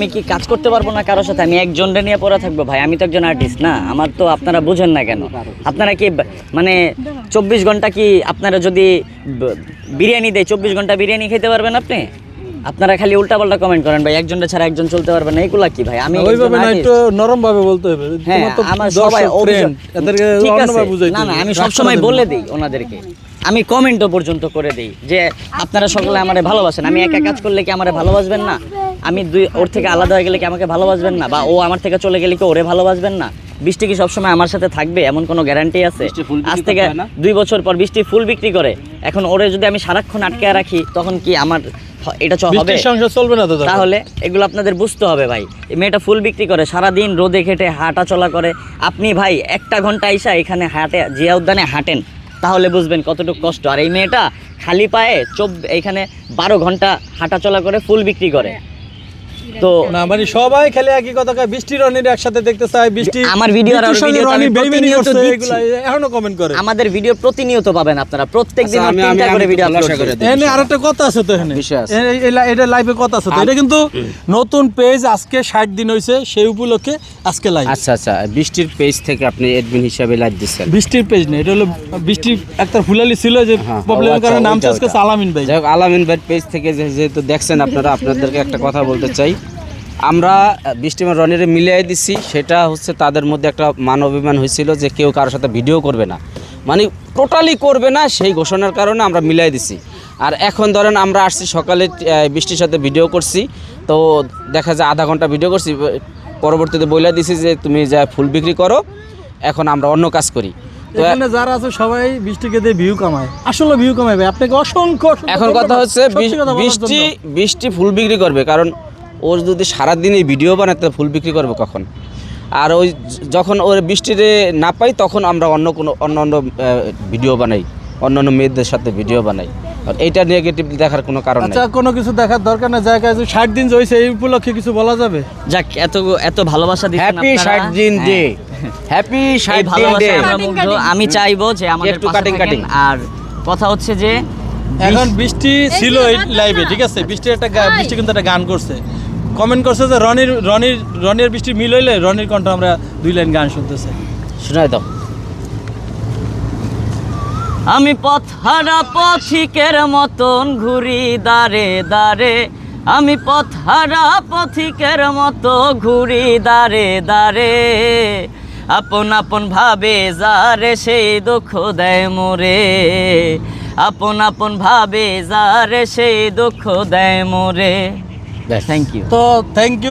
আমি কি কাজ করতে পারবো না কারোর সাথে? আমি একজনটা নিয়ে পড়ে থাকবো ভাই? আমি তো একজন আর্টিস্ট না? আমার তো আপনারা বুঝেন না কেন? আপনারা কি মানে 24 ঘন্টা কি আপনারা যদি বিরিয়ানি দেয় 24 ঘন্টা বিরিয়ানি খেতে পারবেন আপনি? আপনারা খালি উল্টাপাল্টা কমেন্ট করেন ভাই, একজনটা ছাড়া একজন চলতে পারবে না, এগুলা কি ভাই? আমি ওইভাবে না, একটু নরম ভাবে বলতে হবে। হ্যাঁ, আমার সবাই এদেরকে ঠিক আছে, অন্যভাবে বুঝাইতে না না, আমি সবসময় বলে দিই ওনাদেরকে, আমি কমেন্টও পর্যন্ত করে দিই যে আপনারা সকলে আমারে ভালোবাসেন। আমি একা কাজ করলে কি আমারে ভালোবাসবেন না? আমি ওর থেকে আলাদা হয়ে গেলে কি আমাকে ভালোবাসবেন না? বা ও আমার থেকে চলে গেলে কি ওরে ভালোবাসবেন না? বৃষ্টি কি সবসময় আমার সাথে থাকবে এমন কোনো গ্যারান্টি আছে? আজ থেকে 2 বছর পর বৃষ্টি ফুল বিক্রি করে, এখন ওরে যদি আমি সারাক্ষণ আটকে রাখি তখন কি আমার এটা হবে? সংসার চলবে না তো। তাহলে এগুলো আপনাদের বুঝতে হবে ভাই। এই মেয়েটা ফুল বিক্রি করে, সারাদিন রোদে খেটে হাঁটা চলা করে। আপনি ভাই 1 ঘন্টা আইসা এখানে হাঁটে, জিয়া উদ্যানে হাঁটেন, তাহলে বুঝবেন কতটুকু কষ্ট। আর এই মেয়েটা খালি পায়ে এখানে 12 ঘন্টা হাঁটা চলা করে ফুল বিক্রি করে। তো না মানে সবাই খালি একই কথা কয়, বৃষ্টি রনির একসাথে দেখতে চাই, বৃষ্টি আমার ভিডিও আর রনি বেইমানি করছে, এগুলা এখনো কমেন্ট করে। আমাদের ভিডিও প্রতিনিয়ত পাবেন আপনারা, প্রত্যেকদিন 3টা করে ভিডিও আপলোড করে দেন। এনে আরেকটা কথা আছে তো, এখানে এটা লাইভে কথা আছে তো। এটা কিন্তু নতুন পেজ, আজকে 60 দিন হইছে, সেই উপলক্ষে আজকে লাইভ। আচ্ছা আচ্ছা, বৃষ্টির পেজ থেকে আপনি অ্যাডমিন হিসেবে লাইভ দিচ্ছেন? বৃষ্টির পেজ না, এটা হলো বৃষ্টি একটা ফুলালি ছিল যে প্রবলেমের কারণে নাম চেঞ্জ করছে আলামিন ভাই। যাই হোক, আলামিন ভাইয়ের পেজ থেকে যেহেতু দেখছেন আপনারা, আপনাদেরকে একটা কথা বলতে চাই। আমরা বৃষ্টি রনিরে মিলিয়ে দিচ্ছি, সেটা হচ্ছে তাদের মধ্যে একটা মান অভিমান হয়েছিল যে কেউ কারোর সাথে ভিডিও করবে না, মানে টোটালি করবে না, সেই ঘোষণার কারণে আমরা মিলাই দিছি। আর এখন ধরেন আমরা আসছি সকালে বৃষ্টির সাথে ভিডিও করছি, তো দেখা যায় আধা ঘন্টা ভিডিও করছি, পরবর্তীতে বলে দিছি যে তুমি যা ফুল বিক্রি করো, এখন আমরা অন্য কাজ করি। এখানে যারা আছে সবাই বৃষ্টিকে দিয়ে ভিউ কামায়, আসলে ভিউ কামায় ভাই। আপনাকে অসংখ্য এখন কথা হচ্ছে বৃষ্টি ফুল বিক্রি করবে, কারণ ওর যদি সারাদিন এই ভিডিও বানায় তাহলে ফুল বিক্রি করবে কখন? আর ওই যখন ওর বৃষ্টিতে না পাই তখন আমরা অন্য ভিডিও বানাই, অন্য মেয়েদের সাথে ভিডিও বানাই। আর এইটা নেগেটিভ দেখার কোনো কারণ নেই। আচ্ছা, কোনো কিছু দেখার দরকার না, জায়গায় 60 দিন হইছে, এই উপলক্ষে কিছু বলা যাবে? যাক, এত ভালোবাসা দিচ্ছেন হ্যাপি 60 দিন ডে, হ্যাপি 60 দিন ডে। আমি চাইবো যে আমাদের একটু কাটিং। আর কথা হচ্ছে যে এখন বৃষ্টি ছিল এই লাইভে, ঠিক আছে? বৃষ্টি কিন্তু একটা গান করছে, কমেন্ট করছে যে রনির বৃষ্টি মিল হইলে রনির কণ্ঠ আমরা 2 লাইন গান শুনতেছে, শোনাই দাও। আমি পথহারা পথিকের মতন ঘুরি দাঁড়ে দাঁড়ে, আমি পথহারা পথিকের মতো ঘুরি দাঁড়ে দাঁড়ে, আপন আপন ভাবে যারে সেই দুঃখ দেয় মোরে, আপন আপন ভাবে যারে সেই দুঃখ দেয় মোরে। Thank you. তো থ্যাংক ইউ।